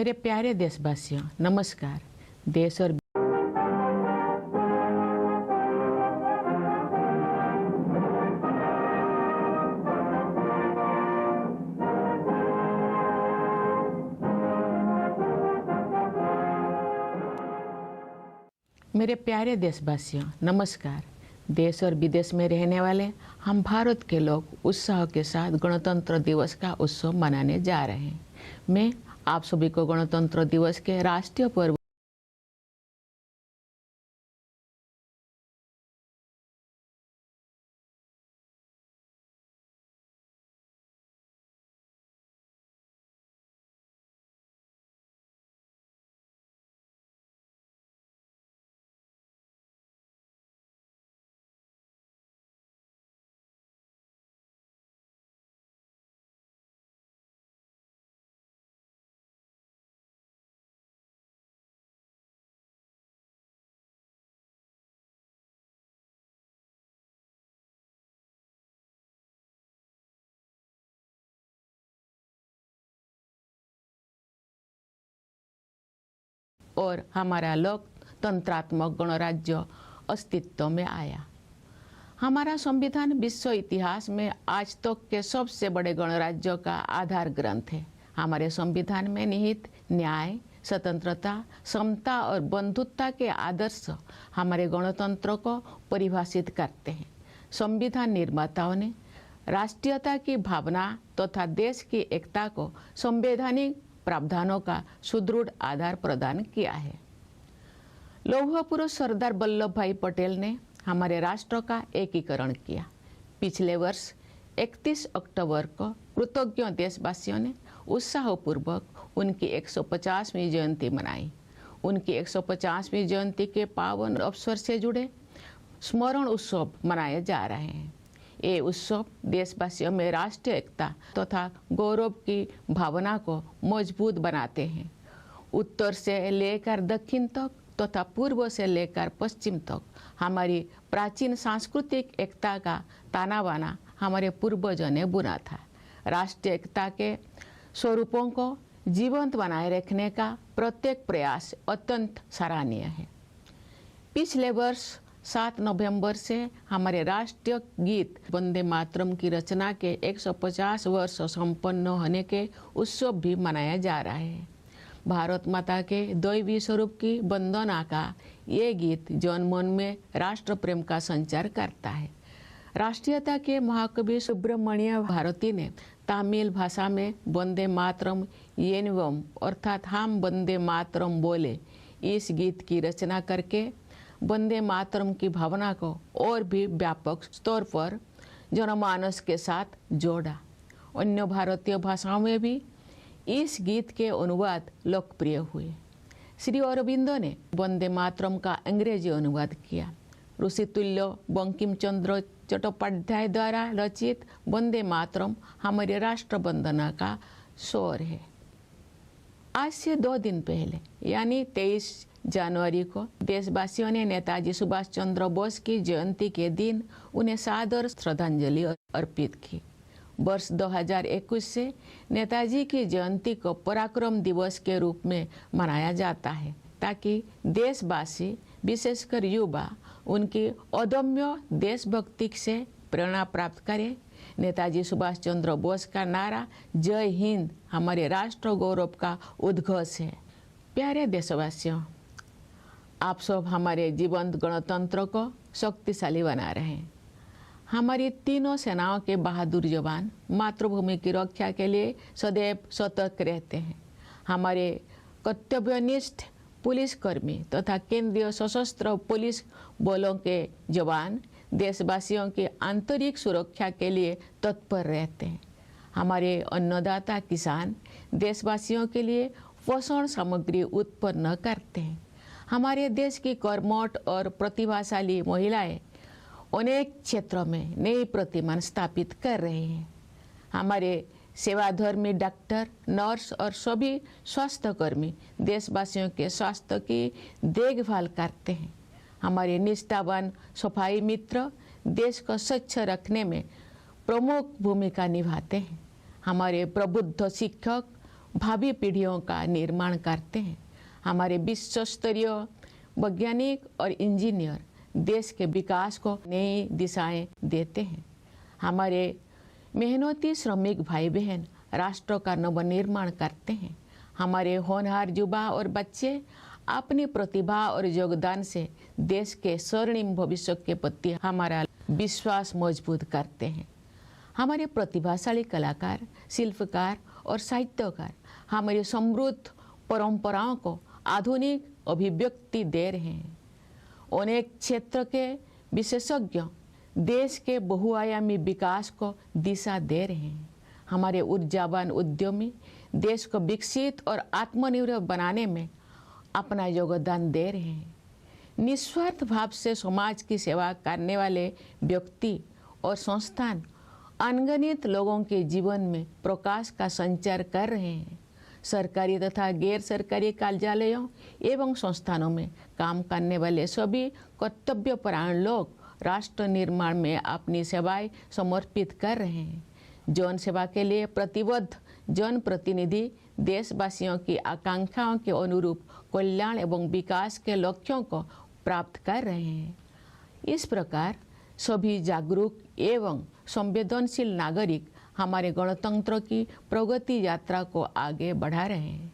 मेरे प्यारे देशवासियों, नमस्कार। देश और मेरे प्यारे देशवासियों, नमस्कार। देश और विदेश में रहने वाले हम भारत के लोग उत्साह के साथ गणतंत्र दिवस का उत्सव मनाने जा रहे हैं। मैं आप सभी को गणतंत्र दिवस के राष्ट्रीय पर्व और हमारा लोकतंत्रात्मक गणराज्य अस्तित्व में आया। हमारा संविधान विश्व इतिहास में आज तक के सबसे बड़े गणराज्यों का आधार ग्रंथ है। हमारे संविधान में निहित न्याय, स्वतंत्रता, समता और बंधुत्व के आदर्श हमारे गणतंत्र को परिभाषित करते हैं। संविधान निर्माताओं ने राष्ट्रीयता की भावना तथा देश की एकता को संवैधानिक प्रावधानों का सुदृढ़ आधार प्रदान किया है। लौह पुरुष सरदार वल्लभ भाई पटेल ने हमारे राष्ट्र का एकीकरण किया। पिछले वर्ष 31 अक्टूबर को कृतज्ञ देशवासियों ने उत्साहपूर्वक उनकी 150वीं जयंती मनाई। उनकी 150वीं जयंती के पावन अवसर से जुड़े स्मरण उत्सव मनाए जा रहे हैं। ये उत्सव देशवासियों में राष्ट्रीय एकता तथा गौरव की भावना को मजबूत बनाते हैं। उत्तर से लेकर दक्षिण तक तथा पूर्व से लेकर पश्चिम तक हमारी प्राचीन सांस्कृतिक एकता का ताना बाना हमारे पूर्वजों ने बुना था। राष्ट्रीय एकता के स्वरूपों को जीवंत बनाए रखने का प्रत्येक प्रयास अत्यंत सराहनीय है। पिछले वर्ष 7 नवंबर से हमारे राष्ट्रीय गीत वंदे मातरम की रचना के 150 वर्ष संपन्न होने के उत्सव भी मनाया जा रहा है। भारत माता के दैवी स्वरूप की वंदना का ये गीत जन मन में राष्ट्र प्रेम का संचार करता है। राष्ट्रीयता के महाकवि सुब्रमण्य भारती ने तमिल भाषा में वंदे मातरम येनवम अर्थात हम वंदे मातरम बोले इस गीत की रचना करके वंदे मातरम की भावना को और भी व्यापक स्तर पर जनमानस के साथ जोड़ा। अन्य भारतीय भाषाओं में भी इस गीत के अनुवाद लोकप्रिय हुए। श्री अरविंदो ने वंदे मातरम का अंग्रेजी अनुवाद किया। ऋषितुल्य बंकिम चंद्र चट्टोपाध्याय द्वारा रचित वंदे मातरम हमारे राष्ट्र वंदना का स्वर है। आज से 2 दिन पहले यानी 23 जनवरी को देशवासियों ने नेताजी सुभाष चंद्र बोस की जयंती के दिन उन्हें सादर श्रद्धांजलि अर्पित की। वर्ष 2021 से नेताजी की जयंती को पराक्रम दिवस के रूप में मनाया जाता है ताकि देशवासी विशेषकर युवा उनकी अदम्य देशभक्ति से प्रेरणा प्राप्त करें। नेताजी सुभाष चंद्र बोस का नारा जय हिंद हमारे राष्ट्र गौरव का उद्घोष है। प्यारे देशवासियों, आप सब हमारे जीवंत गणतंत्र को शक्तिशाली बना रहे हैं। हमारी तीनों सेनाओं के बहादुर जवान मातृभूमि की रक्षा के लिए सदैव सतर्क रहते हैं। हमारे कर्तव्यनिष्ठ पुलिसकर्मी तथा केंद्रीय सशस्त्र पुलिस बलों के जवान देशवासियों की आंतरिक सुरक्षा के लिए तत्पर रहते हैं। हमारे अन्नदाता किसान देशवासियों के लिए पोषण सामग्री उत्पन्न करते हैं। हमारे देश की कर्मठ और प्रतिभाशाली महिलाएं अनेक क्षेत्रों में नई प्रतिमान स्थापित कर रहे हैं। हमारे सेवाधर्मी डॉक्टर, नर्स और सभी स्वास्थ्यकर्मी देशवासियों के स्वास्थ्य की देखभाल करते हैं। हमारे निष्ठावान सफाई मित्र देश को स्वच्छ रखने में प्रमुख भूमिका निभाते हैं। हमारे प्रबुद्ध शिक्षक भावी पीढ़ियों का निर्माण करते हैं। हमारे विश्व स्तरीय वैज्ञानिक और इंजीनियर देश के विकास को नई दिशाएं देते हैं। हमारे मेहनती श्रमिक भाई बहन राष्ट्र का नवनिर्माण करते हैं। हमारे होनहार युवा और बच्चे अपनी प्रतिभा और योगदान से देश के स्वर्णिम भविष्य के प्रति हमारा विश्वास मजबूत करते हैं। हमारे प्रतिभाशाली कलाकार, शिल्पकार और साहित्यकार हमारी समृद्ध परंपराओं को आधुनिक अभिव्यक्ति दे रहे हैं। अनेक क्षेत्र के विशेषज्ञ देश के बहुआयामी विकास को दिशा दे रहे हैं। हमारे ऊर्जावान उद्यमी देश को विकसित और आत्मनिर्भर बनाने में अपना योगदान दे रहे हैं। निस्वार्थ भाव से समाज की सेवा करने वाले व्यक्ति और संस्थान अनगिनत लोगों के जीवन में प्रकाश का संचार कर रहे हैं। सरकारी तथा गैर सरकारी कार्यालयों एवं संस्थानों में काम करने वाले सभी कर्तव्यपरायण लोग राष्ट्र निर्माण में अपनी सेवाएं समर्पित कर रहे हैं। जन सेवा के लिए प्रतिबद्ध जनप्रतिनिधि देशवासियों की आकांक्षाओं के अनुरूप कल्याण एवं विकास के लक्ष्यों को प्राप्त कर रहे हैं। इस प्रकार सभी जागरूक एवं संवेदनशील नागरिक हमारे गणतंत्र की प्रगति यात्रा को आगे बढ़ा रहे हैं।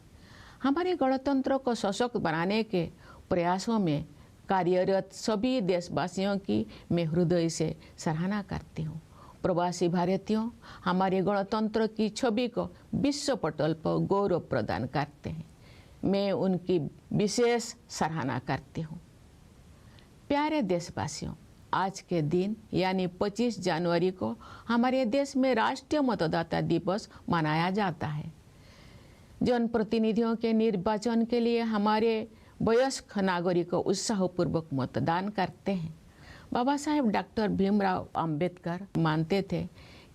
हमारे गणतंत्र को सशक्त बनाने के प्रयासों में कार्यरत सभी देशवासियों की मैं हृदय से सराहना करती हूँ। प्रवासी भारतीयों हमारे गणतंत्र की छवि को विश्व पटल पर गौरव प्रदान करते हैं। मैं उनकी विशेष सराहना करती हूँ। प्यारे देशवासियों, आज के दिन यानी 25 जनवरी को हमारे देश में राष्ट्रीय मतदाता दिवस मनाया जाता है। जनप्रतिनिधियों के निर्वाचन के लिए हमारे वयस्क नागरिक उत्साहपूर्वक मतदान करते हैं। बाबा साहेब डॉक्टर भीमराव अंबेडकर मानते थे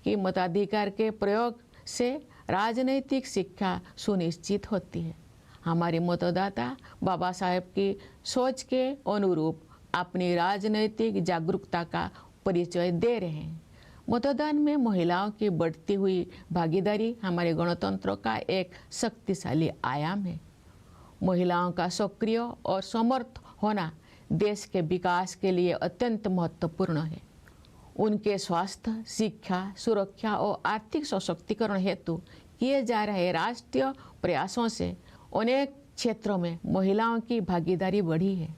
कि मताधिकार के प्रयोग से राजनैतिक शिक्षा सुनिश्चित होती है। हमारे मतदाता बाबा साहेब की सोच के अनुरूप अपनी राजनैतिक जागरूकता का परिचय दे रहे हैं। मतदान में महिलाओं की बढ़ती हुई भागीदारी हमारे गणतंत्र का एक शक्तिशाली आयाम है। महिलाओं का सक्रिय और समर्थ होना देश के विकास के लिए अत्यंत महत्वपूर्ण है। उनके स्वास्थ्य, शिक्षा, सुरक्षा और आर्थिक सशक्तिकरण हेतु किए जा रहे राष्ट्रीय प्रयासों से अनेक क्षेत्रों में महिलाओं की भागीदारी बढ़ी है।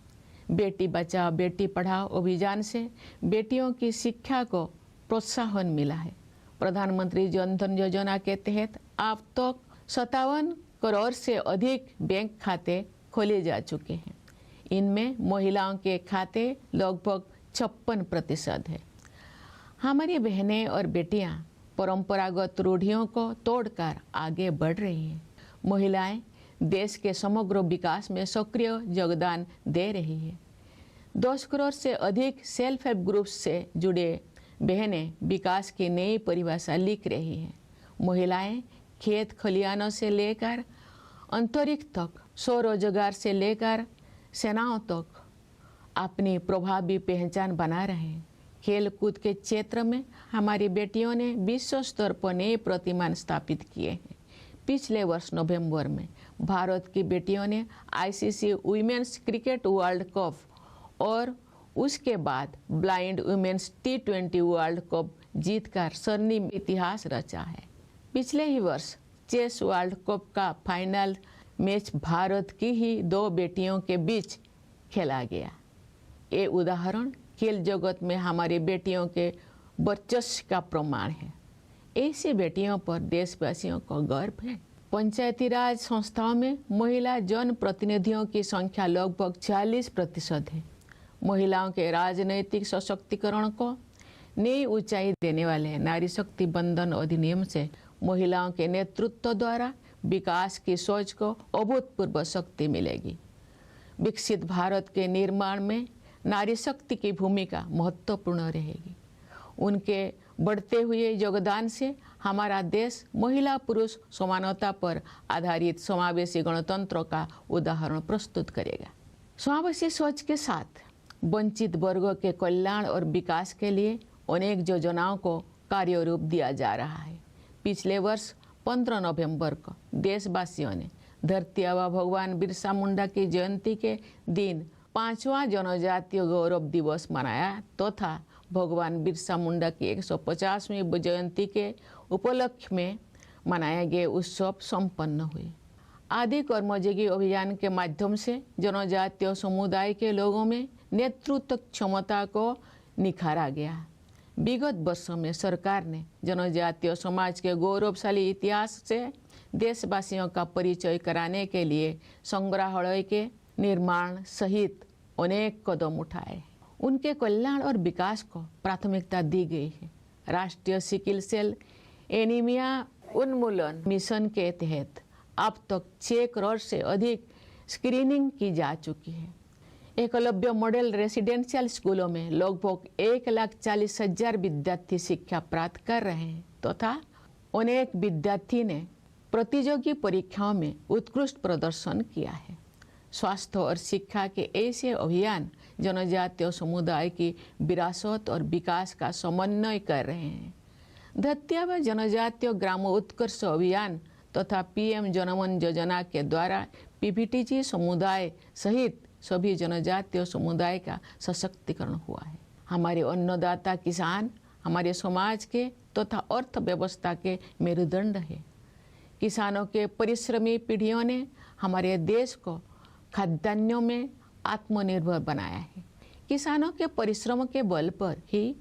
बेटी बचाओ बेटी पढ़ाओ अभियान से बेटियों की शिक्षा को प्रोत्साहन मिला है। प्रधानमंत्री जन धन योजना के तहत अब तक 57 करोड़ से अधिक बैंक खाते खोले जा चुके हैं। इनमें महिलाओं के खाते लगभग 56% है। हमारी बहनें और बेटियां परंपरागत रूढ़ियों को तोड़कर आगे बढ़ रही हैं। महिलाएं देश के समग्र विकास में सक्रिय योगदान दे रही है। 10 करोड़ से अधिक सेल्फ हेल्प ग्रुप से जुड़े बहनें विकास की नई परिभाषा लिख रही हैं। महिलाएं खेत खलिहानों से लेकर अंतरिक्ष तक, स्वरोजगार से लेकर सेनाओं तक अपनी प्रभावी पहचान बना रहे हैं। खेल कूद के क्षेत्र में हमारी बेटियों ने विश्व स्तर पर नए प्रतिमान स्थापित किए हैं। पिछले वर्ष नवंबर में भारत की बेटियों ने ICC women's cricket world cup और उसके बाद blind women's T20 world cup जीतकर स्वर्णिम इतिहास रचा है। पिछले ही वर्ष चेस वर्ल्ड कप का फाइनल मैच भारत की ही 2 बेटियों के बीच खेला गया। ये उदाहरण खेल जगत में हमारी बेटियों के वर्चस्व का प्रमाण है। ऐसी बेटियों पर देशवासियों को गर्व है। पंचायती राज संस्थाओं में महिला जन प्रतिनिधियों की संख्या लगभग 40% है। महिलाओं के राजनैतिक सशक्तिकरण को नई ऊंचाई देने वाले नारी शक्ति बंधन अधिनियम से महिलाओं के नेतृत्व द्वारा विकास की सोच को अभूतपूर्व शक्ति मिलेगी। विकसित भारत के निर्माण में नारी शक्ति की भूमिका महत्वपूर्ण रहेगी। उनके बढ़ते हुए योगदान से हमारा देश महिला पुरुष समानता पर आधारित समावेशी गणतंत्र का उदाहरण प्रस्तुत करेगा। समावेशी सोच के साथ वंचित वर्गों के कल्याण और विकास के लिए अनेक योजनाओं को कार्य रूप दिया जा रहा है। पिछले वर्ष 15 नवंबर को देशवासियों ने धरती आबा भगवान बिरसा मुंडा की जयंती के दिन 5वां जनजातीय गौरव दिवस मनाया तथा भगवान बिरसा मुंडा की 150वीं जयंती के उपलक्ष्य में मनाए गए उत्सव संपन्न हुए। आदि कर्मयोगी अभियान के माध्यम से जनजातीय समुदाय के लोगों में नेतृत्व क्षमता को निखारा गया। विगत वर्षों में सरकार ने जनजातीय समाज के गौरवशाली इतिहास से देशवासियों का परिचय कराने के लिए संग्रहालय के निर्माण सहित अनेक कदम उठाए। उनके कल्याण और विकास को प्राथमिकता दी गई है। राष्ट्रीय सिकल सेल एनीमिया उन्मूलन मिशन के तहत अब तक 6 करोड़ से अधिक स्क्रीनिंग की जा चुकी है। एकलव्य मॉडल रेसिडेंशियल स्कूलों में लगभग 1,40,000 विद्यार्थी शिक्षा प्राप्त कर रहे हैं तथा अनेक विद्यार्थी ने प्रतियोगी परीक्षाओं में उत्कृष्ट प्रदर्शन किया है। स्वास्थ्य और शिक्षा के ऐसे अभियान जनजातीय समुदाय की विरासत और विकास का समन्वय कर रहे हैं। धरती आबा जनजातीय ग्राम उत्कर्ष अभियान तथा पीएम जनमन योजना के द्वारा पीपीटीजी समुदाय सहित सभी जनजातीय समुदाय का सशक्तिकरण हुआ है। हमारे अन्नदाता किसान हमारे समाज के तथा अर्थव्यवस्था के मेरुदंड है। किसानों के परिश्रमी पीढ़ियों ने हमारे देश को खाद्यान्नों में आत्मनिर्भर बनाया है। किसानों के परिश्रम के बल पर ही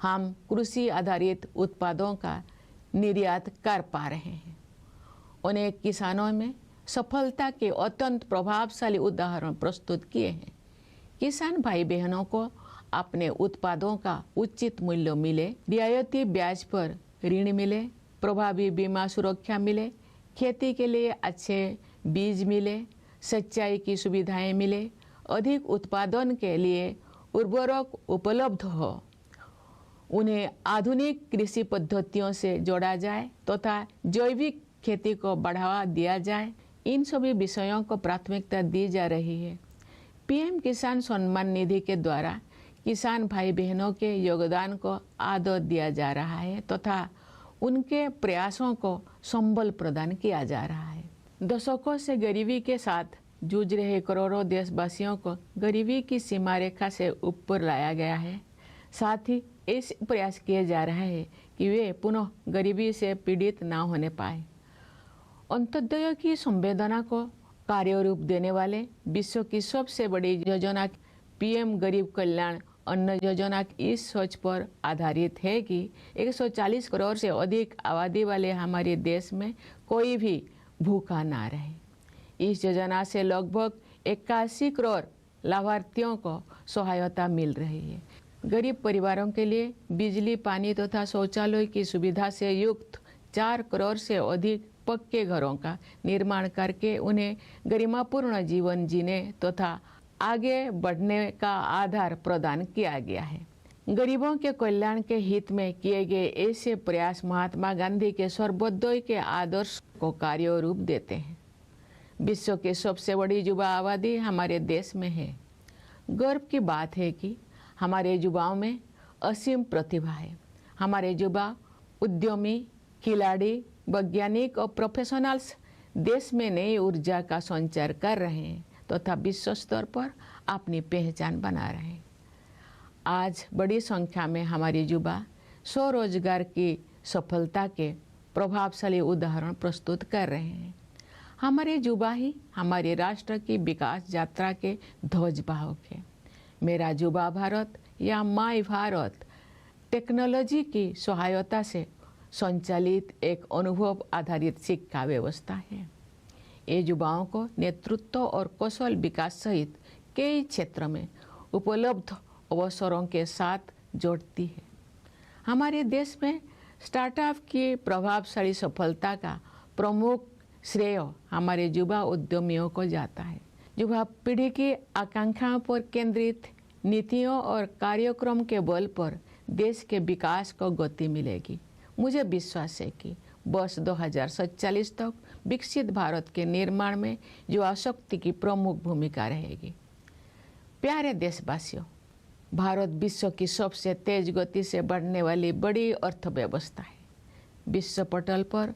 हम कृषि आधारित उत्पादों का निर्यात कर पा रहे हैं। अनेक किसानों में सफलता के अत्यंत प्रभावशाली उदाहरण प्रस्तुत किए हैं। किसान भाई बहनों को अपने उत्पादों का उचित मूल्य मिले, रियायती ब्याज पर ऋण मिले, प्रभावी बीमा सुरक्षा मिले, खेती के लिए अच्छे बीज मिले, सिंचाई की सुविधाएं मिले, अधिक उत्पादन के लिए उर्वरक उपलब्ध हो, उन्हें आधुनिक कृषि पद्धतियों से जोड़ा जाए तथा जैविक खेती को बढ़ावा दिया जाए। इन सभी विषयों को प्राथमिकता दी जा रही है। पीएम किसान सम्मान निधि के द्वारा किसान भाई बहनों के योगदान को आदर दिया जा रहा है तथा उनके प्रयासों को संबल प्रदान किया जा रहा है। दशकों से गरीबी के साथ जूझ रहे करोड़ों देशवासियों को गरीबी की सीमा रेखा से ऊपर लाया गया है। साथ ही ऐसे प्रयास किए जा रहे हैं कि वे पुनः गरीबी से पीड़ित ना होने पाए। अंत्योदय की संवेदना को कार्य रूप देने वाले विश्व की सबसे बड़ी योजना पीएम गरीब कल्याण अन्न योजना इस सोच पर आधारित है कि 140 करोड़ से अधिक आबादी वाले हमारे देश में कोई भी भूखा ना रहे। इस योजना से लगभग 81 करोड़ लाभार्थियों को सहायता मिल रही है। गरीब परिवारों के लिए बिजली, पानी तथा शौचालय की सुविधा से युक्त 4 करोड़ से अधिक पक्के घरों का निर्माण करके उन्हें गरिमापूर्ण जीवन जीने तथा आगे बढ़ने का आधार प्रदान किया गया है। गरीबों के कल्याण के हित में किए गए ऐसे प्रयास महात्मा गांधी के सर्वोदय के आदर्श को कार्य रूप देते हैं। विश्व की सबसे बड़ी युवा आबादी हमारे देश में है। गर्व की बात है कि हमारे युवाओं में असीम प्रतिभा है। हमारे युवा उद्यमी, खिलाड़ी, वैज्ञानिक और प्रोफेशनल्स देश में नई ऊर्जा का संचार कर रहे हैं तथा विश्व स्तर पर अपनी पहचान बना रहे हैं। आज बड़ी संख्या में हमारे युवा स्वरोजगार की सफलता के प्रभावशाली उदाहरण प्रस्तुत कर रहे हैं। हमारे युवा ही हमारे राष्ट्र की विकास यात्रा के ध्वजवाहक है। मेरा युवा भारत या माई भारत टेक्नोलॉजी की सहायता से संचालित एक अनुभव आधारित शिक्षा व्यवस्था है। ये युवाओं को नेतृत्व और कौशल विकास सहित कई क्षेत्र में उपलब्ध अवसरों के साथ जोड़ती है। हमारे देश में स्टार्टअप की प्रभावशाली सफलता का प्रमुख श्रेय हमारे युवा उद्यमियों को जाता है। युवा पीढ़ी की आकांक्षाओं पर केंद्रित नीतियों और कार्यक्रम के बल पर देश के विकास को गति मिलेगी। मुझे विश्वास है कि वर्ष 2047 तक विकसित भारत के निर्माण में युवा शक्ति की प्रमुख भूमिका रहेगी। प्यारे देशवासियों, भारत विश्व की सबसे तेज गति से बढ़ने वाली बड़ी अर्थव्यवस्था है। विश्व पटल पर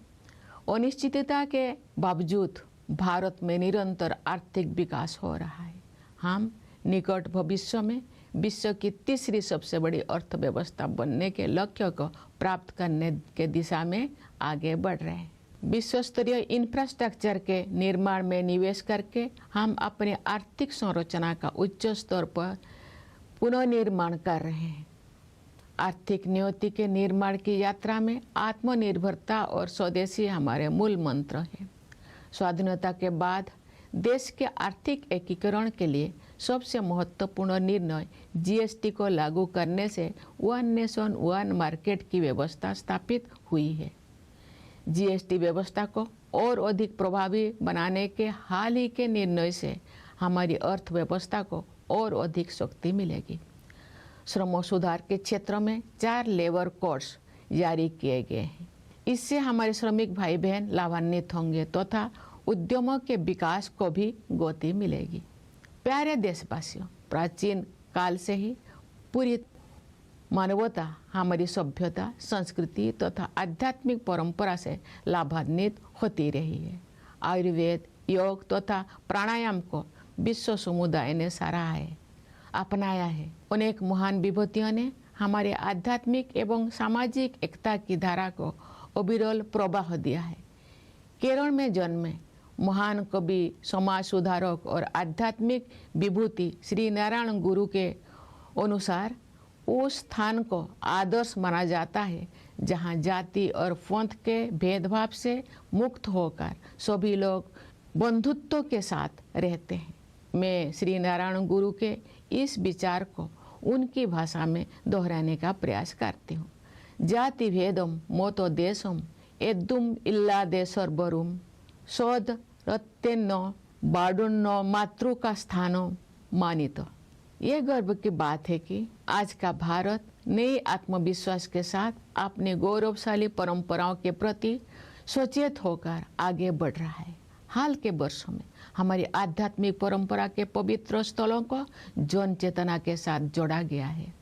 अनिश्चितता के बावजूद भारत में निरंतर आर्थिक विकास हो रहा है। हम निकट भविष्य में विश्व की तीसरी सबसे बड़ी अर्थव्यवस्था बनने के लक्ष्य को प्राप्त करने के दिशा में आगे बढ़ रहे हैं। विश्व स्तरीय इंफ्रास्ट्रक्चर के निर्माण में निवेश करके हम अपनी आर्थिक संरचना का उच्च स्तर पर पुनर्निर्माण कर रहे हैं। आर्थिक नियति के निर्माण की यात्रा में आत्मनिर्भरता और स्वदेशी हमारे मूल मंत्र हैं। स्वाधीनता के बाद देश के आर्थिक एकीकरण के लिए सबसे महत्वपूर्ण निर्णय जीएसटी को लागू करने से वन नेशन वन मार्केट की व्यवस्था स्थापित हुई है। जीएसटी व्यवस्था को और अधिक प्रभावी बनाने के हाल ही के निर्णय से हमारी अर्थव्यवस्था को और अधिक शक्ति मिलेगी। श्रम सुधार के क्षेत्र में 4 लेबर कोड्स जारी किए गए हैं। इससे हमारे श्रमिक भाई बहन लाभान्वित होंगे तथा उद्यमों के विकास को भी गति मिलेगी। प्यारे देशवासियों, प्राचीन काल से ही पूरी मानवता हमारी सभ्यता, संस्कृति तथा आध्यात्मिक परंपरा से लाभान्वित होती रही है। आयुर्वेद, योग तथा प्राणायाम को विश्व समुदाय ने सराहा है, अपनाया है। अनेक महान विभूतियों ने हमारे आध्यात्मिक एवं सामाजिक एकता की धारा को अविरल प्रवाह दिया है। केरल में जन्मे महान कवि, समाज सुधारक और आध्यात्मिक विभूति श्री नारायण गुरु के अनुसार उस स्थान को आदर्श माना जाता है जहाँ जाति और पंथ के भेदभाव से मुक्त होकर सभी लोग बंधुत्व के साथ रहते हैं। मैं श्री नारायण गुरु के इस विचार को उनकी भाषा में दोहराने का प्रयास करती हूँ। जाति भेदम मोतो देशम एद्दुम इल्ला देशर्बरुम सौद रत्तेन्न बाडुन्न मातृ का स्थानो मानित। ये गर्व की बात है कि आज का भारत नए आत्मविश्वास के साथ अपने गौरवशाली परंपराओं के प्रति सचेत होकर आगे बढ़ रहा है। हाल के वर्षों में हमारी आध्यात्मिक परंपरा के पवित्र स्थलों को जन चेतना के साथ जोड़ा गया है।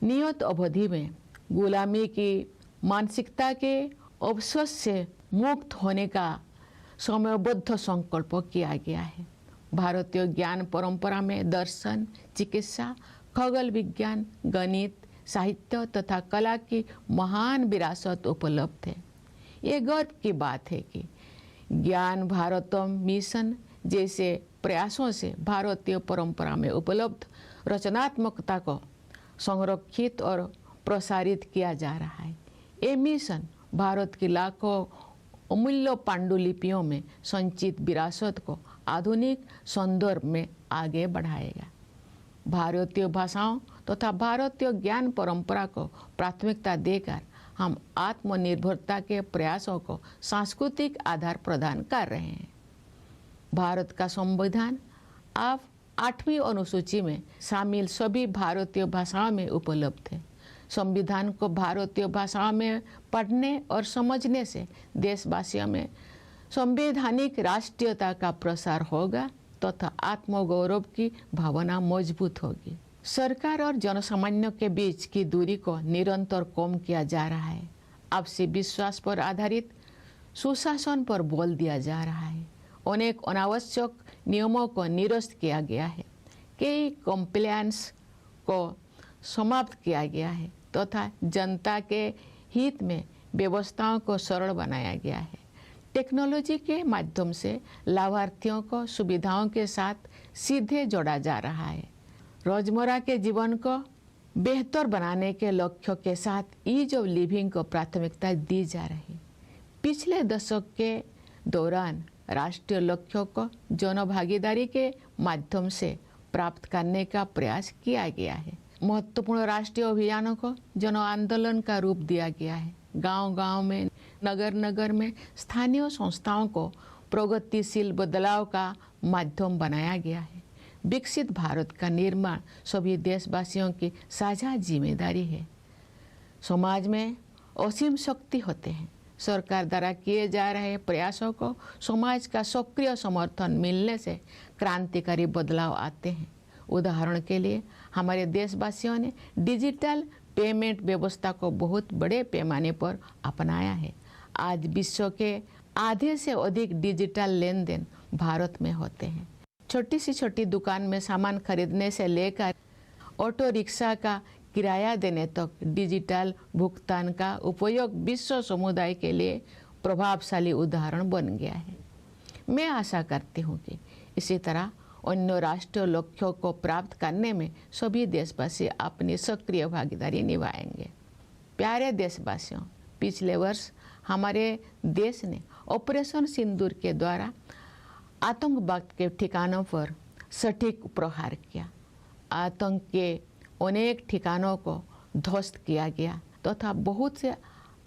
नियत अवधि में गुलामी की मानसिकता के अवशोष से मुक्त होने का समयबद्ध संकल्प किया गया है। भारतीय ज्ञान परंपरा में दर्शन, चिकित्सा, खगोल विज्ञान, गणित, साहित्य तथा कला की महान विरासत उपलब्ध है। ये गर्व की बात है कि ज्ञान भारतम मिशन जैसे प्रयासों से भारतीय परंपरा में उपलब्ध रचनात्मकता को संरक्षित और प्रसारित किया जा रहा है। ये मिशन भारत की लाखों अमूल्य पांडुलिपियों में संचित विरासत को आधुनिक संदर्भ में आगे बढ़ाएगा। भारतीय भाषाओं तथा भारतीय ज्ञान परंपरा को प्राथमिकता देकर हम आत्मनिर्भरता के प्रयासों को सांस्कृतिक आधार प्रदान कर रहे हैं। भारत का संविधान अब 8वीं अनुसूची में शामिल सभी भारतीय भाषाओं में उपलब्ध है। संविधान को भारतीय भाषाओं में पढ़ने और समझने से देशवासियों में संवैधानिक राष्ट्रीयता का प्रसार होगा तथा आत्मगौरव की भावना मजबूत होगी। सरकार और जनसामान्य के बीच की दूरी को निरंतर कम किया जा रहा है। आपसी विश्वास पर आधारित सुशासन पर बल दिया जा रहा है। अनेक अनावश्यक नियमों को निरस्त किया गया है। कई कंप्लायंस को समाप्त किया गया है तथा जनता के हित में व्यवस्थाओं को सरल बनाया गया है। टेक्नोलॉजी के माध्यम से लाभार्थियों को सुविधाओं के साथ सीधे जोड़ा जा रहा है। रोजमर्रा के जीवन को बेहतर बनाने के लक्ष्य के साथ ईज ऑफ लिविंग को प्राथमिकता दी जा रही। पिछले दशक के दौरान राष्ट्रीय लक्ष्यों को जनभागीदारी के माध्यम से प्राप्त करने का प्रयास किया गया है। महत्वपूर्ण राष्ट्रीय अभियानों को जन आंदोलन का रूप दिया गया है। गांव-गांव में, नगर-नगर में स्थानीय संस्थाओं को प्रगतिशील बदलाव का माध्यम बनाया गया है। विकसित भारत का निर्माण सभी देशवासियों की साझा जिम्मेदारी है। समाज में असीम शक्ति होते हैं। सरकार द्वारा किए जा रहे प्रयासों को समाज का सक्रिय समर्थन मिलने से क्रांतिकारी बदलाव आते हैं। उदाहरण के लिए हमारे देशवासियों ने डिजिटल पेमेंट व्यवस्था को बहुत बड़े पैमाने पर अपनाया है। आज विश्व के आधे से अधिक डिजिटल लेन देन भारत में होते हैं। छोटी से छोटी दुकान में सामान खरीदने से लेकर ऑटो रिक्शा का किराया देने तक डिजिटल भुगतान का उपयोग विश्व समुदाय के लिए प्रभावशाली उदाहरण बन गया है। मैं आशा करती हूँ कि इसी तरह अन्य राष्ट्रीय लक्ष्यों को प्राप्त करने में सभी देशवासी अपनी सक्रिय भागीदारी निभाएंगे। प्यारे देशवासियों, पिछले वर्ष हमारे देश ने ऑपरेशन सिंदूर के द्वारा आतंकवाद के ठिकानों पर सटीक प्रहार किया। आतंक के अनेक ठिकानों को ध्वस्त किया गया तथा बहुत से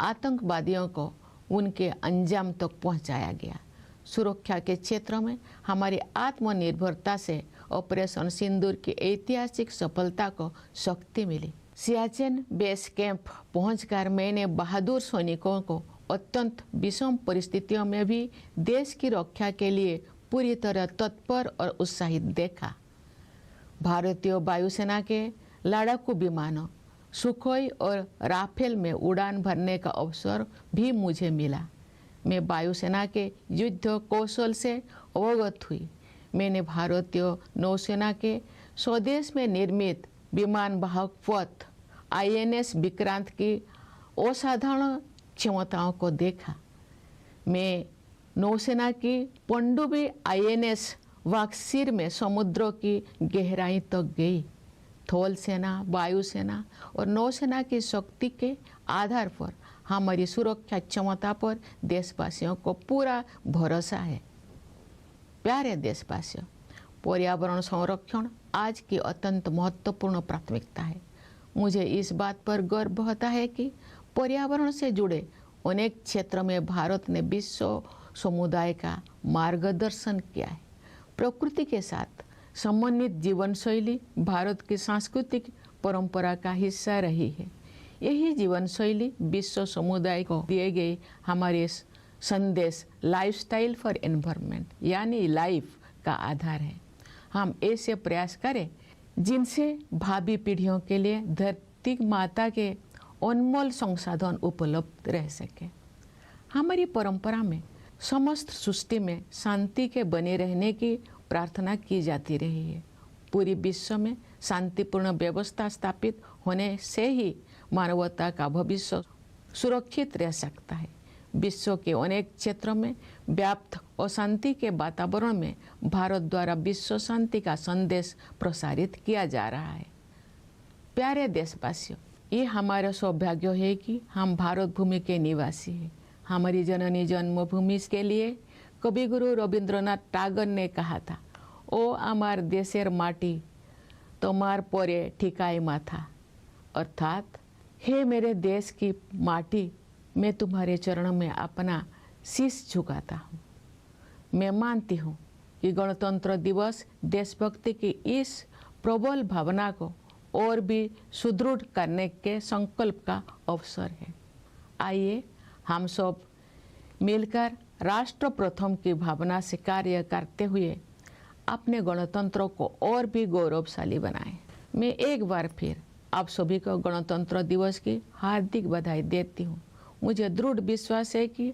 आतंकवादियों को उनके अंजाम तक पहुंचाया गया। सुरक्षा के क्षेत्र में हमारी आत्मनिर्भरता से ऑपरेशन सिंदूर की ऐतिहासिक सफलता को शक्ति मिली। सियाचिन बेस कैंप पहुंचकर मैंने बहादुर सैनिकों को अत्यंत विषम परिस्थितियों में भी देश की रक्षा के लिए पूरी तरह तत्पर और उत्साहित देखा। भारतीय वायुसेना के लड़ाकू विमानों सुखोई और राफेल में उड़ान भरने का अवसर भी मुझे मिला। मैं वायुसेना के युद्ध कौशल से अवगत हुई। मैंने भारतीय नौसेना के स्वदेश में निर्मित विमान वाहक पथ INS विक्रांत की असाधारण क्षमताओं को देखा। मैं नौसेना की पनडुब्बी INS वाक्सीर में समुद्रों की गहराई तक गई। थल सेना, वायुसेना और नौसेना की शक्ति के आधार पर हमारी सुरक्षा क्षमता पर देशवासियों को पूरा भरोसा है। प्यारे देशवासियों, पर्यावरण संरक्षण आज की अत्यंत महत्वपूर्ण प्राथमिकता है। मुझे इस बात पर गर्व होता है कि पर्यावरण से जुड़े अनेक क्षेत्रों में भारत ने विश्व समुदाय का मार्गदर्शन किया है। प्रकृति के साथ समन्वित जीवन शैली भारत की सांस्कृतिक परंपरा का हिस्सा रही है। यही जीवन शैली विश्व समुदाय को दिए गए हमारे संदेश लाइफस्टाइल फॉर एनवायरनमेंट यानी लाइफ का आधार है। हम ऐसे प्रयास करें जिनसे भावी पीढ़ियों के लिए धरती माता के अनमोल संसाधन उपलब्ध रह सके। हमारी परंपरा में समस्त सृष्टि में शांति के बने रहने की प्रार्थना की जाती रही है। पूरी विश्व में शांतिपूर्ण व्यवस्था स्थापित होने से ही मानवता का भविष्य सुरक्षित रह सकता है। विश्व के अनेक क्षेत्रों में व्याप्त अशांति के वातावरण में भारत द्वारा विश्व शांति का संदेश प्रसारित किया जा रहा है। प्यारे देशवासियों, ये हमारा सौभाग्य है कि हम भारत भूमि के निवासी हैं। हमारी जननी जन्मभूमि के लिए कवि गुरु रविंद्रनाथ टैगोर ने कहा था, ओ आमार देशेर माटी तोमार परे ठिकाई माथा, अर्थात हे मेरे देश की माटी, मैं तुम्हारे चरणों में अपना शीश झुकाता हूँ। मैं मानती हूँ कि गणतंत्र दिवस देशभक्ति की इस प्रबल भावना को और भी सुदृढ़ करने के संकल्प का अवसर है। आइए हम सब मिलकर राष्ट्र प्रथम की भावना से कार्य करते हुए अपने गणतंत्र को और भी गौरवशाली बनाएं। मैं एक बार फिर आप सभी को गणतंत्र दिवस की हार्दिक बधाई देती हूँ। मुझे दृढ़ विश्वास है कि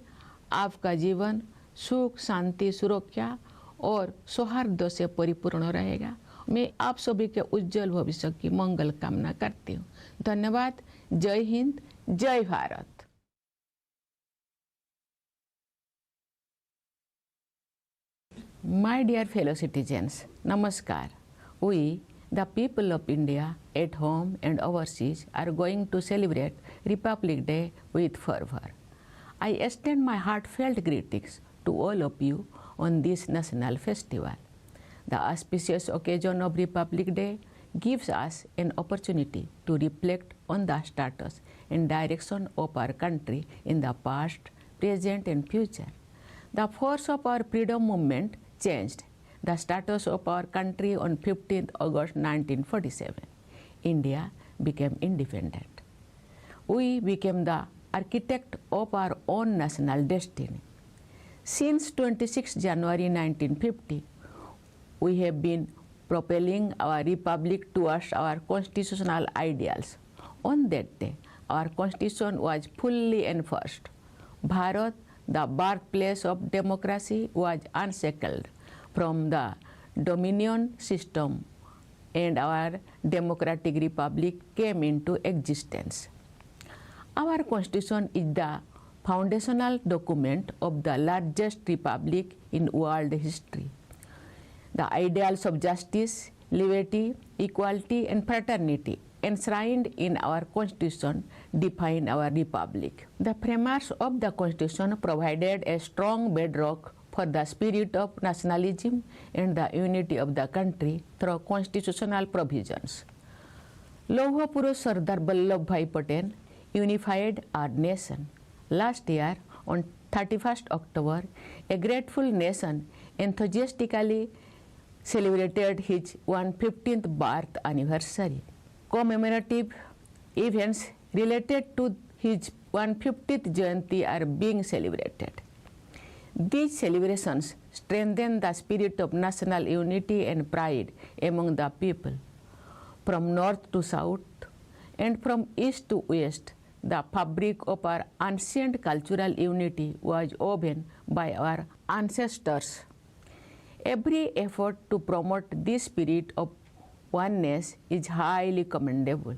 आपका जीवन सुख, शांति, सुरक्षा और सौहार्द से परिपूर्ण रहेगा। मैं आप सभी के उज्जवल भविष्य की मंगल कामना करती हूँ। धन्यवाद। जय हिंद, जय Bharat. My dear fellow citizens, Namaskar. We, the people of India, at home and overseas, are going to celebrate Republic Day with fervor. I extend my heartfelt greetings to all of you on this national festival. The auspicious occasion of Republic Day gives us an opportunity to reflect on the status and direction of our country in the past, present, and future. The force of our freedom movement changed the status of our country on 15th August 1947. India became independent. We became the architect of our own national destiny. Since 26 January 1950, we have been propelling our republic towards our constitutional ideals. On that day, our constitution was fully enforced. Bharat the birthplace of democracy, was unshackled from the dominion system and our democratic republic came into existence. Our constitution is the foundational document of the largest republic in world history. The ideals of justice, liberty, equality, and fraternity enshrined in our constitution define our republic. The framers of the constitution provided a strong bedrock for the spirit of nationalism and the unity of the country through constitutional provisions. Lauh Purush Sardar Vallabhbhai Patel unified our nation. Last year, on 31st October, a grateful nation enthusiastically celebrated his 115th birth anniversary. Commemorative events related to his 150th Jayanti are being celebrated. These celebrations strengthen the spirit of national unity and pride among the people. From north to south and from east to west, the fabric of our ancient cultural unity was woven by our ancestors. Every effort to promote this spirit of oneness is highly commendable.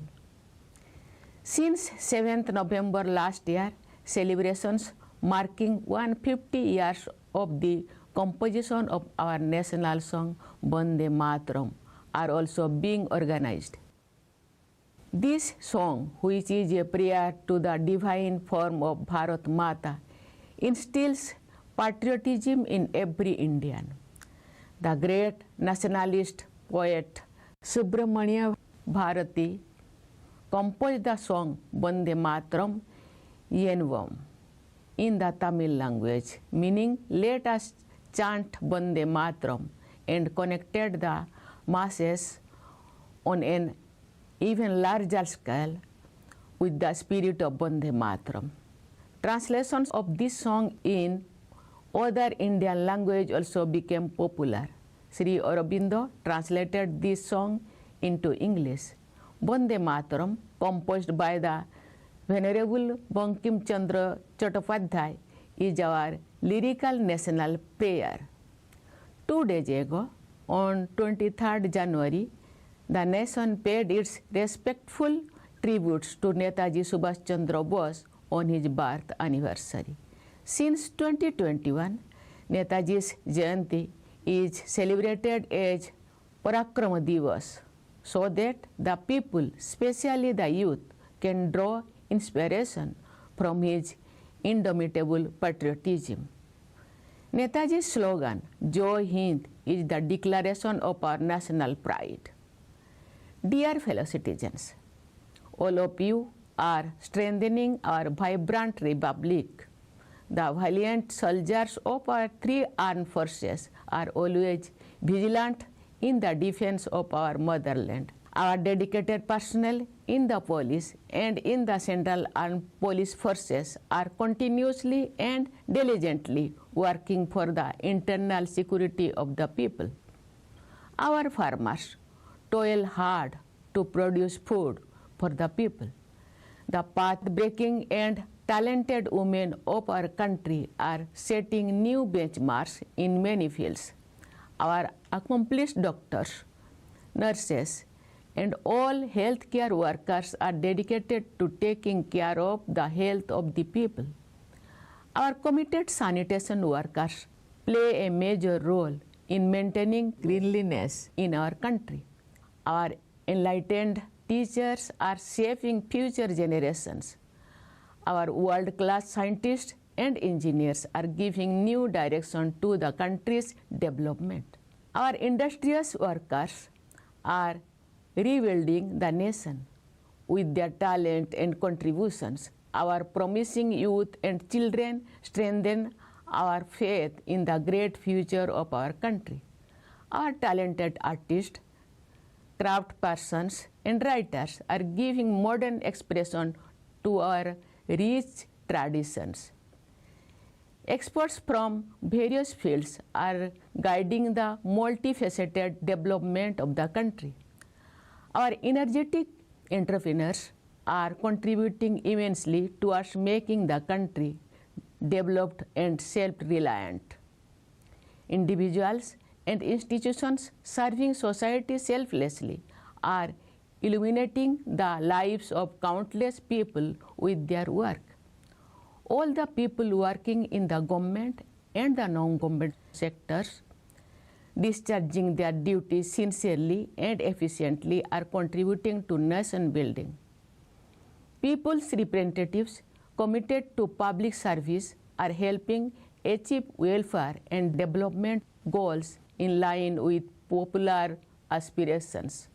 Since 7th November last year, celebrations marking 150 years of the composition of our national song Vande Mataram are also being organized. This song, which is a prayer to the divine form of Bharat Mata, instills patriotism in every Indian. The great nationalist poet Subramanya Bharati composed the song Vande Mataram Yenvam in the Tamil language, meaning let us chant Vande Mataram, and connected the masses on an even larger scale with the spirit of Vande Mataram. Translations of this song in other Indian language also became popular. Sri Aurobindo translated this song into English. Vande Mataram, composed by the Venerable Bankim Chandra Chattopadhyay, is our lyrical national prayer. 2 days ago, on 23rd January, the nation paid its respectful tributes to Netaji Subhash Chandra Bose on his birth anniversary. Since 2021, Netaji's Jayanti is celebrated as Parakrama Divas, so that the people, especially the youth, can draw inspiration from his indomitable patriotism. Netaji's slogan, Jai Hind, is the declaration of our national pride. Dear fellow citizens, all of you are strengthening our vibrant republic. The valiant soldiers of our 3 armed forces are always vigilant in the defense of our motherland. Our dedicated personnel in the police and in the Central Armed Police Forces are continuously and diligently working for the internal security of the people. Our farmers toil hard to produce food for the people. The path-breaking and talented women of our country are setting new benchmarks in many fields. Our accomplished doctors, nurses, and all healthcare workers are dedicated to taking care of the health of the people. Our committed sanitation workers play a major role in maintaining cleanliness in our country. Our enlightened teachers are shaping future generations. Our world-class scientists and engineers are giving new direction to the country's development. Our industrious workers are rebuilding the nation. With their talent and contributions, our promising youth and children strengthen our faith in the great future of our country. Our talented artists, craftspersons, and writers are giving modern expression to our rich traditions. Experts from various fields are guiding the multifaceted development of the country. Our energetic entrepreneurs are contributing immensely towards making the country developed and self-reliant. Individuals and institutions serving society selflessly are illuminating the lives of countless people with their work. All the people working in the government and the non-government sectors, discharging their duties sincerely and efficiently, are contributing to nation building. People's representatives committed to public service are helping achieve welfare and development goals in line with popular aspirations.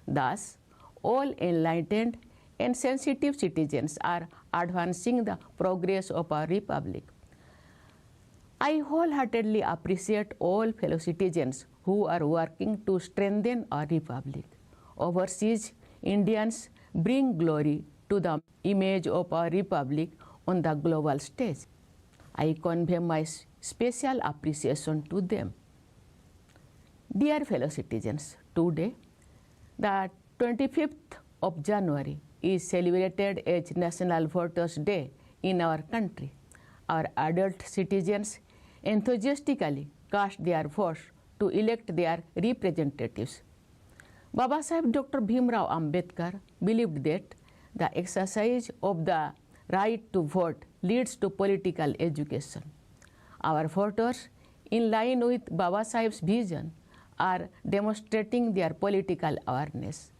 Thus, all enlightened and sensitive citizens are advancing the progress of our republic. I wholeheartedly appreciate all fellow citizens who are working to strengthen our republic. Overseas Indians bring glory to the image of our republic on the global stage. I convey my special appreciation to them. Dear fellow citizens, today, the 25th of January is celebrated as National Voters' Day in our country. Our adult citizens enthusiastically cast their votes to elect their representatives. Baba Saheb Dr. Bhimrao Ambedkar believed that the exercise of the right to vote leads to political education. Our voters, in line with Baba Saheb's vision, are demonstrating their political awareness.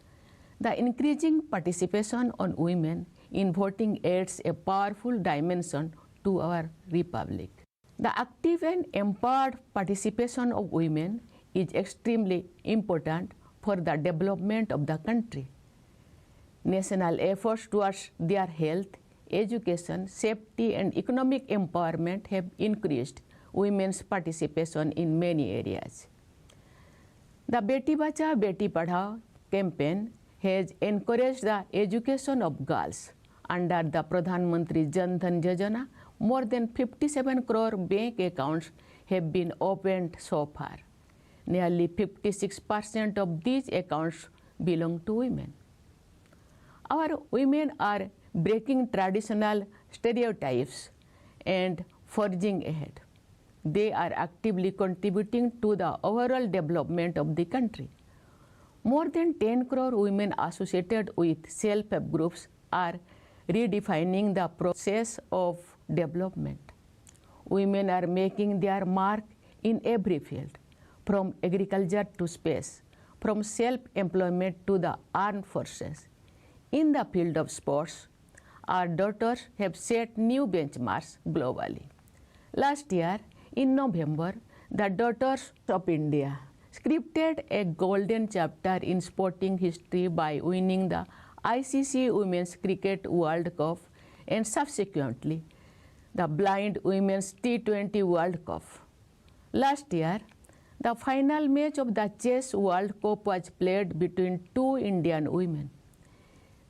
The increasing participation on women in voting adds a powerful dimension to our republic. The active and empowered participation of women is extremely important for the development of the country. National efforts towards their health, education, safety, and economic empowerment have increased women's participation in many areas. The Beti Bachao Beti Padhao campaign has encouraged the education of girls. Under the Pradhan Mantri Jan Dhan Yojana, more than 57 crore bank accounts have been opened so far. Nearly 56% of these accounts belong to women. Our women are breaking traditional stereotypes and forging ahead. They are actively contributing to the overall development of the country. More than 10 crore women associated with self-help groups are redefining the process of development. Women are making their mark in every field, from agriculture to space, from self-employment to the armed forces. In the field of sports, our daughters have set new benchmarks globally. Last year, in November, the Daughters of India scripted a golden chapter in sporting history by winning the ICC Women's Cricket World Cup and subsequently the Blind Women's T20 World Cup. Last year, the final match of the Chess World Cup was played between two Indian women.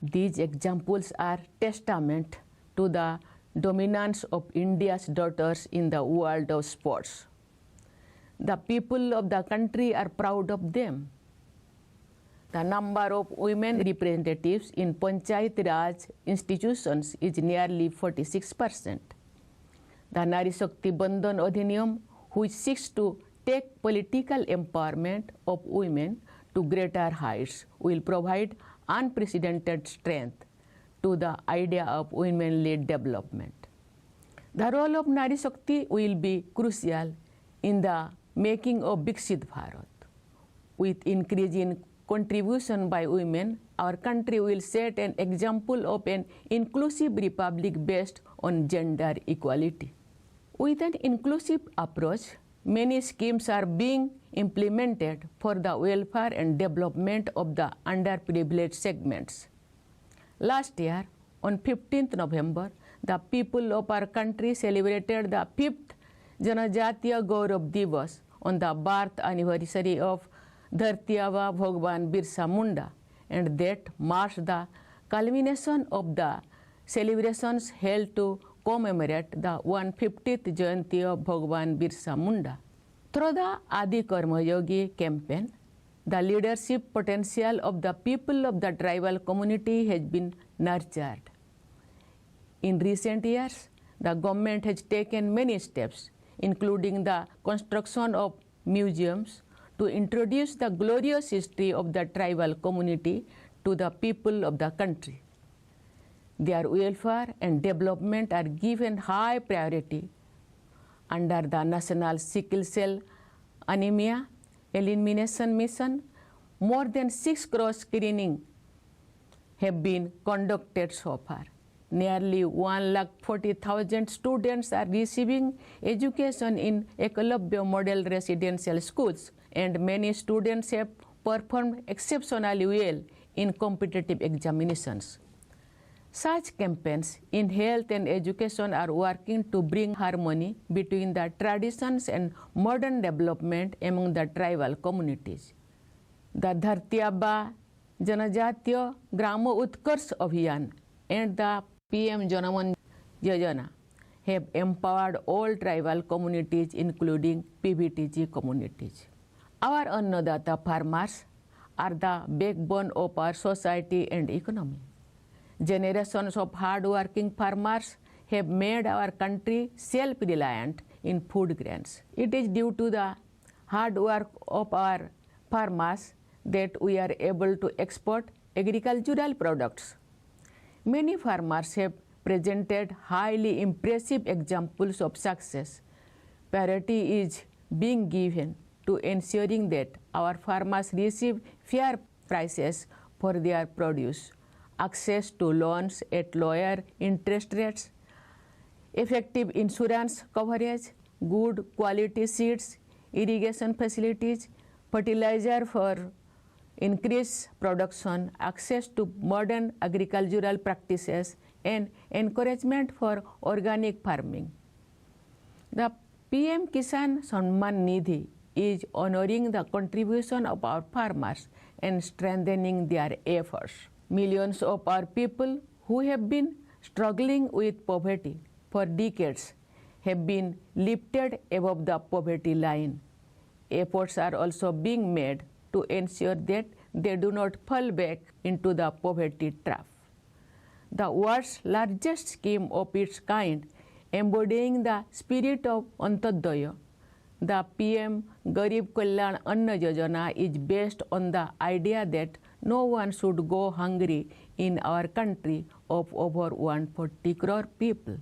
These examples are testament to the dominance of India's daughters in the world of sports. The people of the country are proud of them. The number of women representatives in Panchayat Raj institutions is nearly 46%. The Nari Shakti Bandhan Adhiniyam, which seeks to take political empowerment of women to greater heights, will provide unprecedented strength to the idea of women-led development. The role of Nari Shakti will be crucial in the making of Viksit Bharat. With increasing contribution by women, our country will set an example of an inclusive republic based on gender equality. With an inclusive approach, many schemes are being implemented for the welfare and development of the underprivileged segments. Last year, on 15th November, the people of our country celebrated the 5th Janajatiya Gaurav Divas on the birth anniversary of Dharti Aba Bhagwan Birsa Munda, and that marks the culmination of the celebrations held to commemorate the 150th Jayanti of Bhagwan Birsa Munda. Through the Adi Karma Yogi campaign, the leadership potential of the people of the tribal community has been nurtured. In recent years, The government has taken many steps, including the construction of museums, to introduce the glorious history of the tribal community to the people of the country. Their welfare and development are given high priority under the National Sickle Cell Anemia Elimination Mission. More than 6 crore screenings have been conducted so far. Nearly 140,000 students are receiving education in Eklavya Model Residential Schools, and many students have performed exceptionally well in competitive examinations. Such campaigns in health and education are working to bring harmony between the traditions and modern development among the tribal communities. The Dharti Abba Janajatiya Grama Utkarsh Abhiyan and the PM Janaman Yojana have empowered all tribal communities, including PVTG communities. Our Annadata farmers are the backbone of our society and economy. Generations of hard-working farmers have made our country self-reliant in food grains. It is due to the hard work of our farmers that we are able to export agricultural products. Many farmers have presented highly impressive examples of success. Priority is being given to ensuring that our farmers receive fair prices for their produce, access to loans at lower interest rates, effective insurance coverage, good quality seeds, irrigation facilities, fertilizer for increased production, access to modern agricultural practices, and encouragement for organic farming. The PM Kisan Samman Nidhi is honoring the contribution of our farmers and strengthening their efforts. Millions of our people who have been struggling with poverty for decades have been lifted above the poverty line. Efforts are also being made to ensure that they do not fall back into the poverty trap. The world's largest scheme of its kind, embodying the spirit of Antyodaya, the PM Garib Kalyan Anna Yojana, is based on the idea that no one should go hungry in our country of over 140 crore people.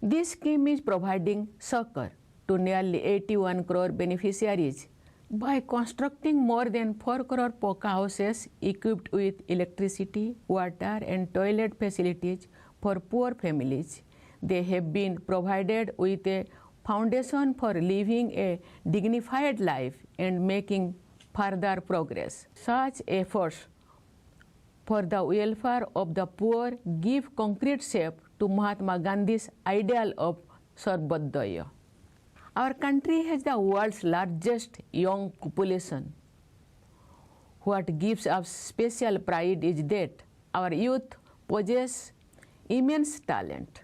This scheme is providing succor to nearly 81 crore beneficiaries by constructing more than 4 crore poka houses equipped with electricity, water, and toilet facilities for poor families. They have been provided with a foundation for living a dignified life and making further progress. Such efforts for the welfare of the poor give concrete shape to Mahatma Gandhi's ideal of Sarvodaya. Our country has the world's largest young population. What gives us special pride is that our youth possess immense talent.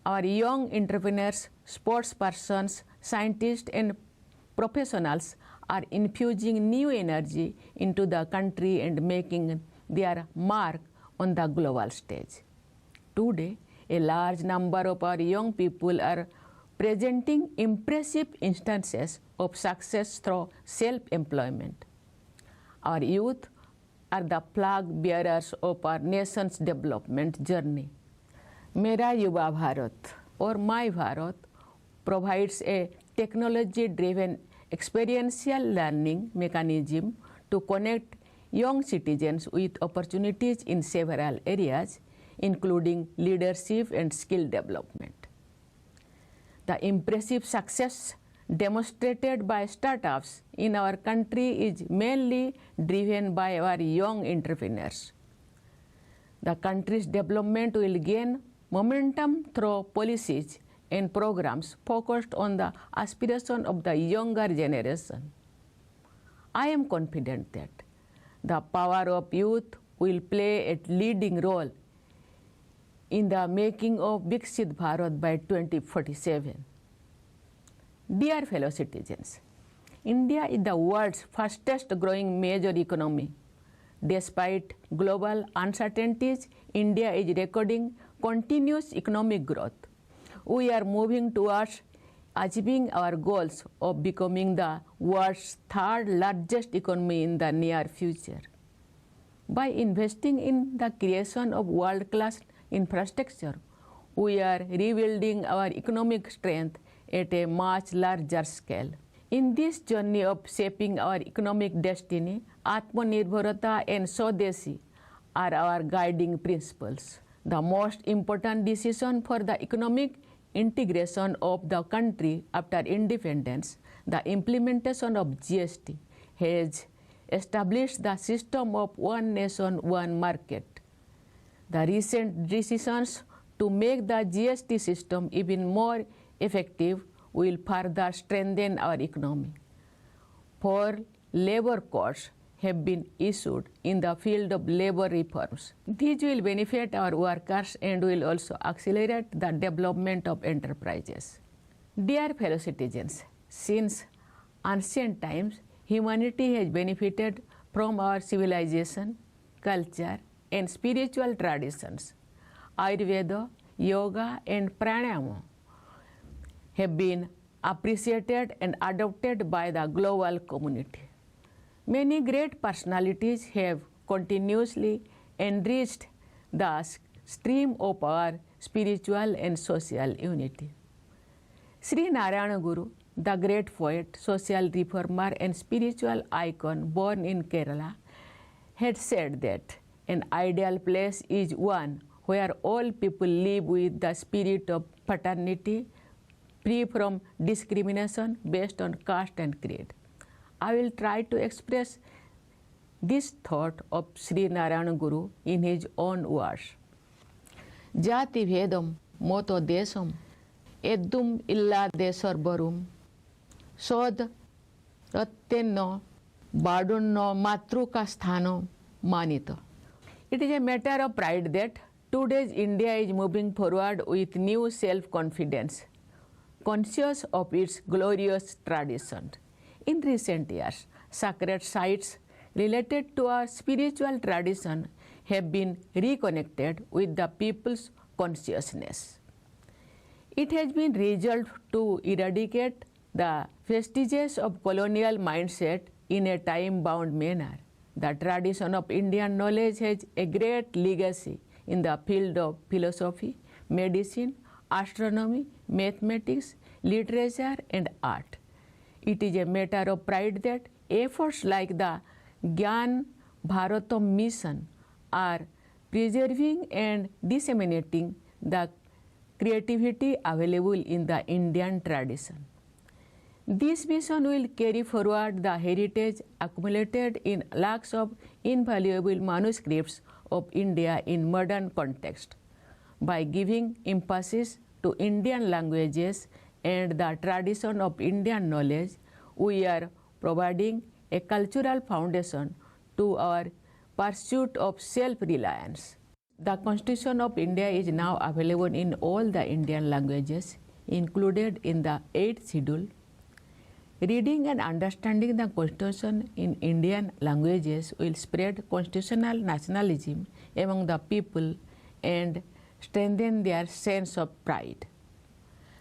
Our young entrepreneurs, sportspersons, scientists, and professionals are infusing new energy into the country and making their mark on the global stage. Today, a large number of our young people are presenting impressive instances of success through self-employment. Our youth are the flag bearers of our nation's development journey. Mera Yuva Bharat or My Bharat provides a technology-driven experiential learning mechanism to connect young citizens with opportunities in several areas, including leadership and skill development. The impressive success demonstrated by startups in our country is mainly driven by our young entrepreneurs. The country's development will gain momentum through policies and programs focused on the aspiration of the younger generation. I am confident that the power of youth will play a leading role in the making of Viksit Bharat by 2047. Dear fellow citizens, India is the world's fastest growing major economy. Despite global uncertainties, India is recording continuous economic growth. We are moving towards achieving our goals of becoming the world's third largest economy in the near future. By investing in the creation of world-class infrastructure, we are rebuilding our economic strength at a much larger scale. In this journey of shaping our economic destiny, Atmanirbharata and Swadeshi are our guiding principles. The most important decision for the economic integration of the country after independence, the implementation of GST, has established the system of one nation, one market. The recent decisions to make the GST system even more effective will further strengthen our economy. 4 labor codes have been issued in the field of labor reforms. These will benefit our workers and will also accelerate the development of enterprises. Dear fellow citizens, since ancient times, humanity has benefited from our civilization, culture, and spiritual traditions. Ayurveda, yoga, and pranayama have been appreciated and adopted by the global community. Many great personalities have continuously enriched the stream of our spiritual and social unity. Sri Narayana Guru, the great poet, social reformer, and spiritual icon born in Kerala, had said that an ideal place is one where all people live with the spirit of fraternity, free from discrimination based on caste and creed. I will try to express this thought of Sri Narayana Guru in his own words. Jati Vedam moto desam eddum illa desarbarum sod rattenno badunno matruka sthano manito. It is a matter of pride that today's India is moving forward with new self-confidence, conscious of its glorious tradition. In recent years, sacred sites related to our spiritual tradition have been reconnected with the people's consciousness. It has been resolved to eradicate the vestiges of colonial mindset in a time-bound manner. The tradition of Indian knowledge has a great legacy in the field of philosophy, medicine, astronomy, mathematics, literature, and art. It is a matter of pride that efforts like the Gyan Bharatam mission are preserving and disseminating the creativity available in the Indian tradition. This mission will carry forward the heritage accumulated in lakhs of invaluable manuscripts of India in modern context. By giving emphasis to Indian languages and the tradition of Indian knowledge, we are providing a cultural foundation to our pursuit of self-reliance. The Constitution of India is now available in all the Indian languages, included in the 8th schedule. Reading and understanding the Constitution in Indian languages will spread constitutional nationalism among the people and strengthen their sense of pride.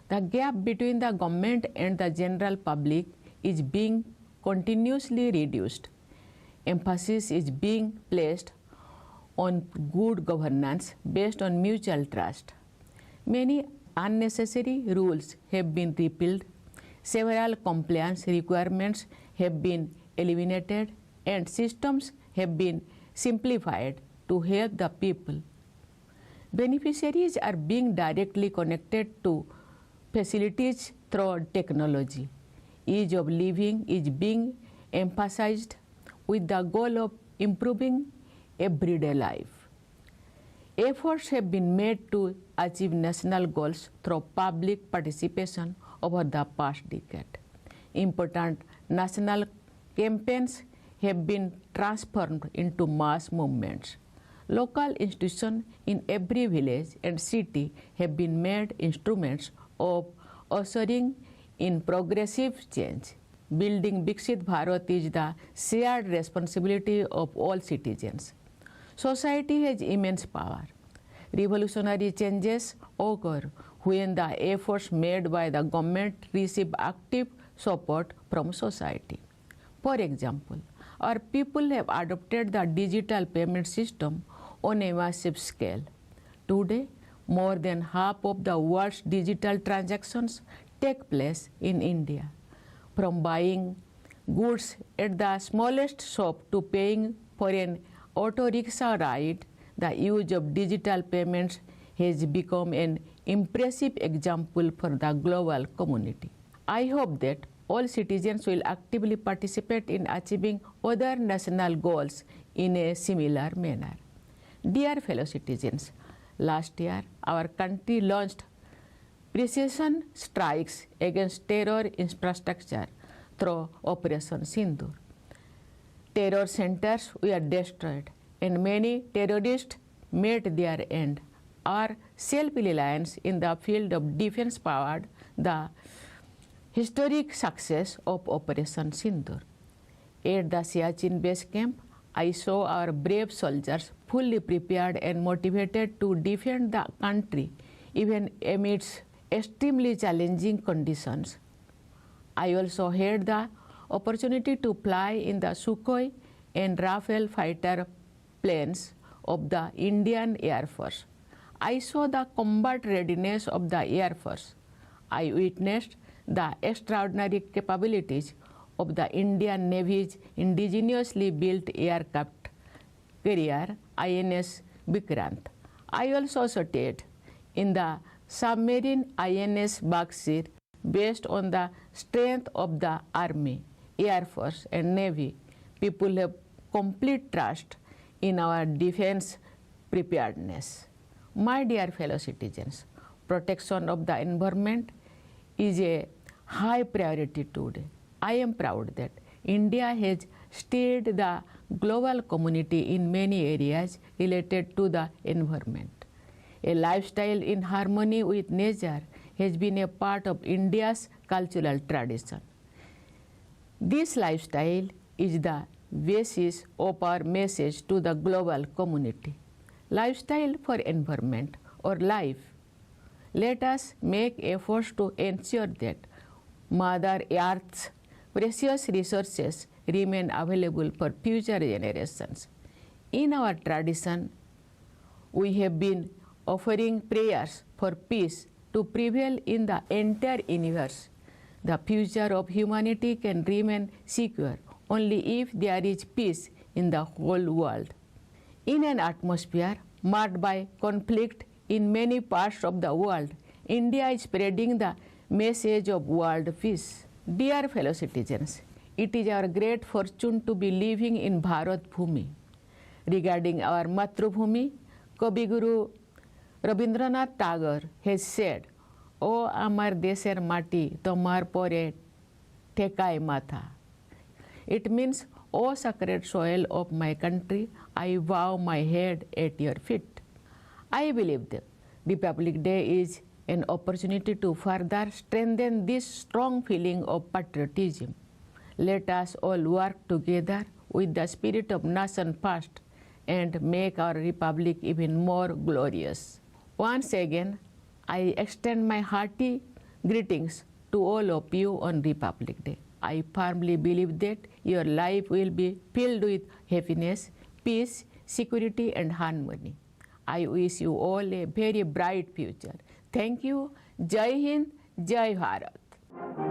The gap between the government and the general public is being continuously reduced. Emphasis is being placed on good governance based on mutual trust. Many unnecessary rules have been repealed, several compliance requirements have been eliminated, and systems have been simplified to help the people. Beneficiaries are being directly connected to facilities through technology. Ease of living is being emphasized with the goal of improving everyday life. Efforts have been made to achieve national goals through public participation over the past decade. Important national campaigns have been transformed into mass movements. Local institutions in every village and city have been made instruments of ushering in progressive change. Building Viksit Bharat is the shared responsibility of all citizens. Society has immense power. Revolutionary changes occur when the efforts made by the government receive active support from society. For example, our people have adopted the digital payment system on a massive scale. Today, more than half of the world's digital transactions take place in India. From buying goods at the smallest shop to paying for an auto rickshaw ride, the use of digital payments has become an impressive example for the global community. I hope that all citizens will actively participate in achieving other national goals in a similar manner. Dear fellow citizens, last year our country launched precision strikes against terror infrastructure through Operation Sindoor. Terror centers were destroyed and many terrorists met their end. Our self-reliance in the field of defense powered the historic success of Operation Sindoor. At the Siachen base camp, I saw our brave soldiers fully prepared and motivated to defend the country even amidst extremely challenging conditions. I also had the opportunity to fly in the Sukhoi and Rafale fighter planes of the Indian Air Force. I saw the combat readiness of the Air Force. I witnessed the extraordinary capabilities of the Indian Navy's indigenously built aircraft carrier INS Vikrant. I also studied in the submarine INS Bagsir based on the strength of the Army, Air Force and Navy. People have complete trust in our defense preparedness. My dear fellow citizens, protection of the environment is a high priority today. I am proud that India has steered the global community in many areas related to the environment. A lifestyle in harmony with nature has been a part of India's cultural tradition. This lifestyle is the basis of our message to the global community. Lifestyle for environment or life. Let us make efforts to ensure that Mother Earth's precious resources remain available for future generations. In our tradition, we have been offering prayers for peace to prevail in the entire universe. The future of humanity can remain secure only if there is peace in the whole world. In an atmosphere marked by conflict in many parts of the world, India is spreading the message of world peace. Dear fellow citizens, it is our great fortune to be living in Bharat Bhumi. Regarding our Matrubhumi, Kavi Guru Rabindranath Tagore has said, "O amar desher mati, tomar pore thekai matha." It means, "O sacred soil of my country, I bow my head at your feet." I believe that Republic Day is an opportunity to further strengthen this strong feeling of patriotism. Let us all work together with the spirit of nation first and make our republic even more glorious. Once again, I extend my hearty greetings to all of you on Republic Day. I firmly believe that your life will be filled with happiness, peace, security and harmony. I wish you all a very bright future. Thank you. Jai Hind, Jai Bharat.